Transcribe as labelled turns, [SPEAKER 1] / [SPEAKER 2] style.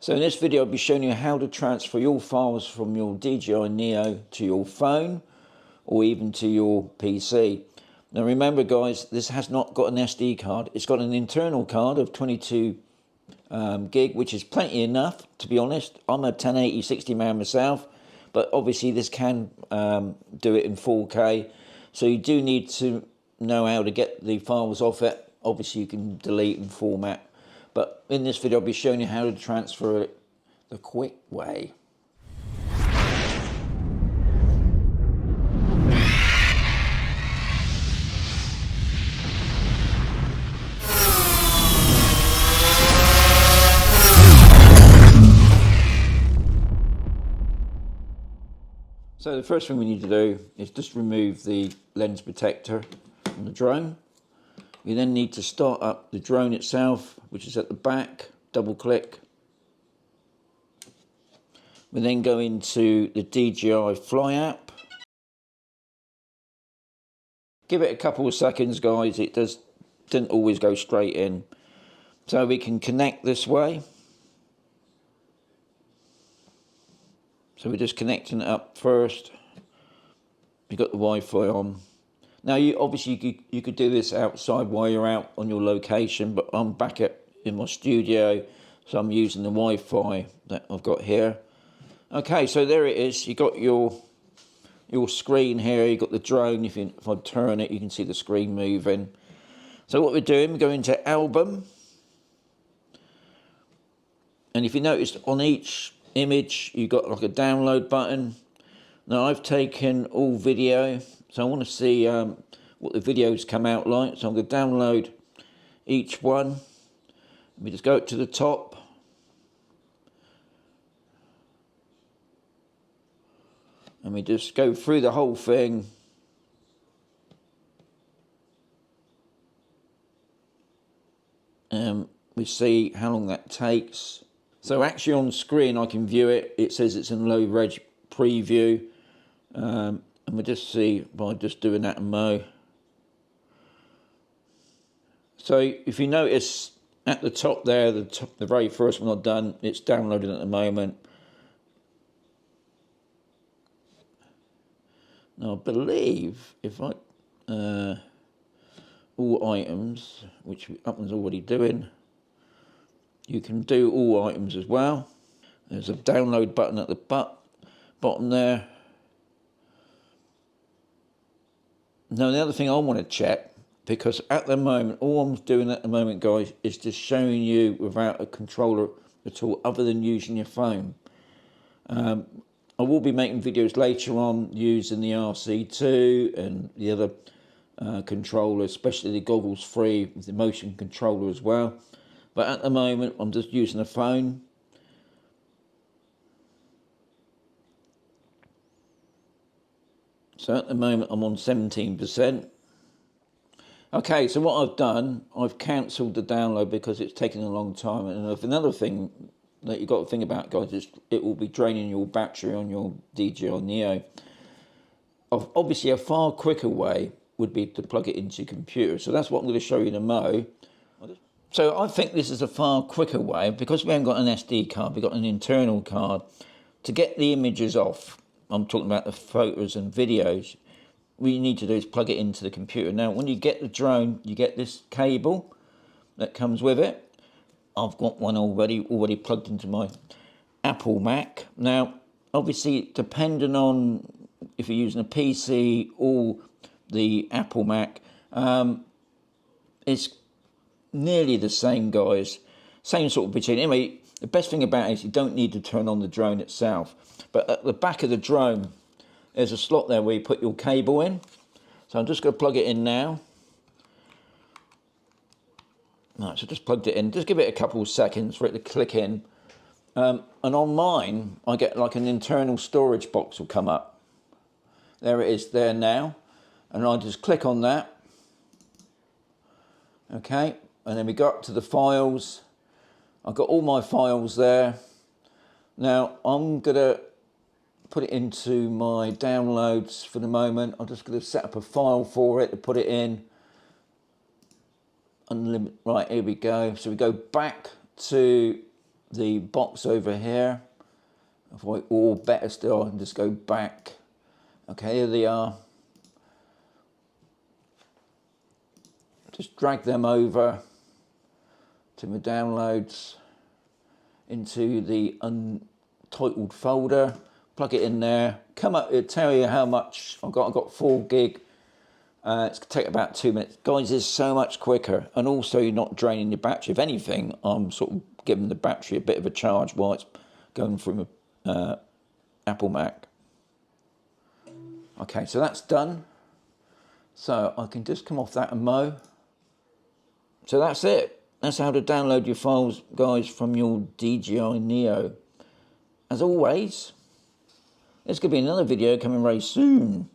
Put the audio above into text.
[SPEAKER 1] So in this video I'll be showing you how to transfer your files from your DJI Neo to your phone or even to your PC. Now remember guys, this has not got an SD card. It's got an internal card of 22 gig, which is plenty enough, to be honest. I'm a 1080-60 man myself, but obviously this can do it in 4K. So you do need to know how to get the files off it. Obviously you can delete and format. But in this video I'll be showing you how to transfer it the quick way. So the first thing we need to do is just remove the lens protector from the drone. We then need to start up the drone itself, which is at the back, double click. We then go into the DJI Fly app. Give it a couple of seconds guys, it doesn't always go straight in. So we can connect this way. So we're just connecting it up first. You've got the Wi-Fi on. Now you obviously you could do this outside while you're out on your location, but I'm back in my studio, so I'm using the Wi-Fi that I've got here. Okay, so there it is. You got your screen here. You got the drone. If I turn it, you can see the screen moving. So what we're doing, we go into Album, and if you noticed on each image you got like a download button. Now I've taken all video, so I want to see what the videos come out like. So I'm going to download each one. We just go up to the top. And we just go through the whole thing. We see how long that takes. So actually on screen I can view it. It says it's in low reg preview. And we'll just see by just doing that in Mo. So if you notice at the top there, the very first one I've done, it's downloading at the moment. Now I believe if I all items, which that one's already doing, you can do all items as well. There's a download button at the bottom there. Now the other thing I want to check, because at the moment, all I'm doing at the moment guys is just showing you without a controller at all other than using your phone. I will be making videos later on using the RC2 and the other controllers, especially the Goggles 3 with the motion controller as well. But at the moment, I'm just using a phone. So at the moment, I'm on 17%. Okay, so what I've done, I've cancelled the download because it's taking a long time. And another thing that you've got to think about, guys, is it will be draining your battery on your DJI Neo. Obviously, a far quicker way would be to plug it into your computer. So that's what I'm going to show you in a mo. So I think this is a far quicker way, because we haven't got an SD card, we've got an internal card, to get the images off. I'm talking about the photos and videos. What you need to do is plug it into the computer. Now, when you get the drone, you get this cable that comes with it. I've got one already plugged into my Apple Mac. Now, obviously, depending on if you're using a PC or the Apple Mac, it's nearly the same, guys. Same sort of between. Anyway, the best thing about it is you don't need to turn on the drone itself. But at the back of the drone, there's a slot there where you put your cable in. So I'm just going to plug it in now. Right, so just plugged it in. Just give it a couple of seconds for it to click in. And on mine, I get like an internal storage box will come up. There it is there now. And I just click on that. Okay, and then we go up to the files. I've got all my files there. Now I'm gonna put it into my downloads for the moment. I'm just gonna set up a file for it to put it in. Unlimited. Right, here we go. So we go back to the box over here. Or better still, I can just go back. Okay, here they are. Just drag them over to my downloads into the untitled folder. Plug it in there. Come up, it'll tell you how much I've got. I've got 4 gig. It's going to take about 2 minutes. Guys, it's so much quicker. And also you're not draining your battery. If anything, I'm sort of giving the battery a bit of a charge while it's going from a Apple Mac. Okay, so that's done. So I can just come off that and mow. So that's it. That's how to download your files, guys, from your DJI Neo. As always, there's going to be another video coming very soon.